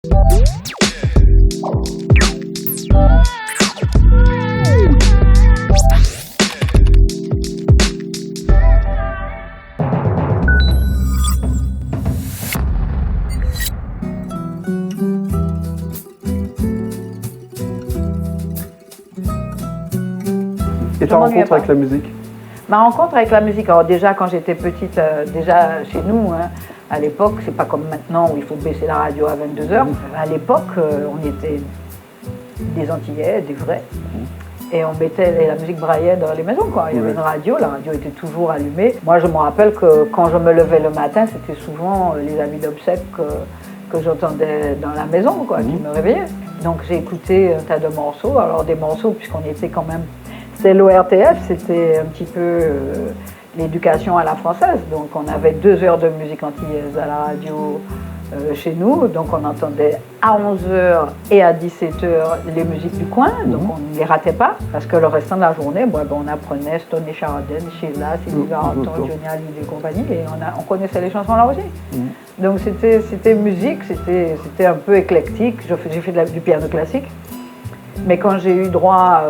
Et ta rencontre avec la musique? Ma rencontre avec la musique, alors déjà quand j'étais petite, déjà chez nous, hein, à l'époque, c'est pas comme maintenant où il faut baisser la radio à 22h. À l'époque, on était des Antillais, des vrais, et on mettait la musique braillait dans les maisons, quoi. Il y avait une radio, la radio était toujours allumée. Moi, je me rappelle que quand je me levais le matin, c'était souvent les amis d'obsèques que j'entendais dans la maison, quoi, qui me réveillaient. Donc j'ai écouté un tas de morceaux, alors des morceaux puisqu'on était quand même... C'était l'ORTF, c'était un petit peu l'éducation à la française. Donc on avait 2 heures de musique antillaise à la radio chez nous. Donc on entendait à 11h et à 17h les musiques du coin. Donc on ne les ratait pas. Parce que le restant de la journée, on apprenait Stone et Sheridan, Sheila, Sylvie Varenton, Johnny Hallyday et compagnie. Et on connaissait les chansons là aussi. Donc c'était musique, c'était un peu éclectique. J'ai fait du piano classique. Mais quand j'ai eu le droit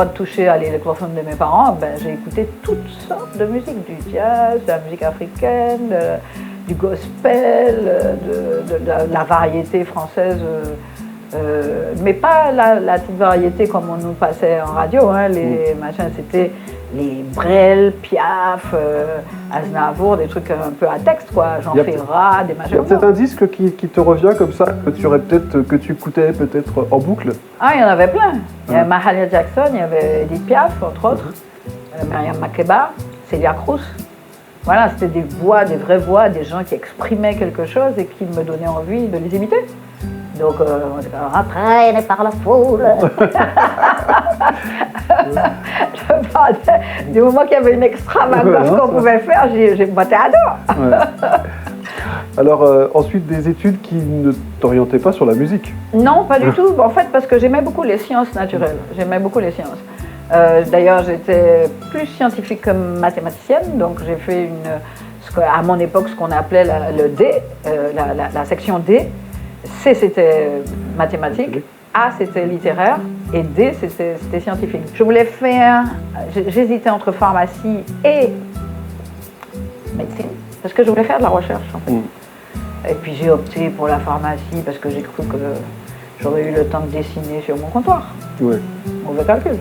de toucher à l'électrophone de mes parents, j'ai écouté toutes sortes de musique, du jazz, de la musique africaine, du gospel, de la variété française, mais pas la petite variété comme on nous passait en radio, hein, les machins, c'était les Brel, Piaf, Aznavour, des trucs un peu à texte, quoi, Jean Ferrat, des machins. C'est un disque qui te revient comme ça, que tu écoutais peut-être en boucle? Ah, il y en avait plein. Il y avait Mahalia Jackson, il y avait Edith Piaf, entre autres, Myriam Makeba, Celia Cruz. Voilà, c'était des voix, des vraies voix, des gens qui exprimaient quelque chose et qui me donnaient envie de les imiter. Donc, on était entraîné par la foule. Je parlais du moment qu'il y avait une extravagance qu'on pouvait faire, j'ai botté à dos. Alors, ensuite, des études qui ne t'orientaient pas sur la musique? Non, pas du tout. En fait, parce que j'aimais beaucoup les sciences naturelles. J'aimais beaucoup les sciences. D'ailleurs, j'étais plus scientifique que mathématicienne, donc j'ai fait à mon époque, ce qu'on appelait le D, la section D. C, c'était mathématique, A, c'était littéraire, et D, c'était scientifique. Je voulais faire... J'hésitais entre pharmacie et médecine, parce que je voulais faire de la recherche, en fait. Et puis j'ai opté pour la pharmacie, parce que j'ai cru que j'aurais eu le temps de dessiner sur mon comptoir. Mauvais calcul.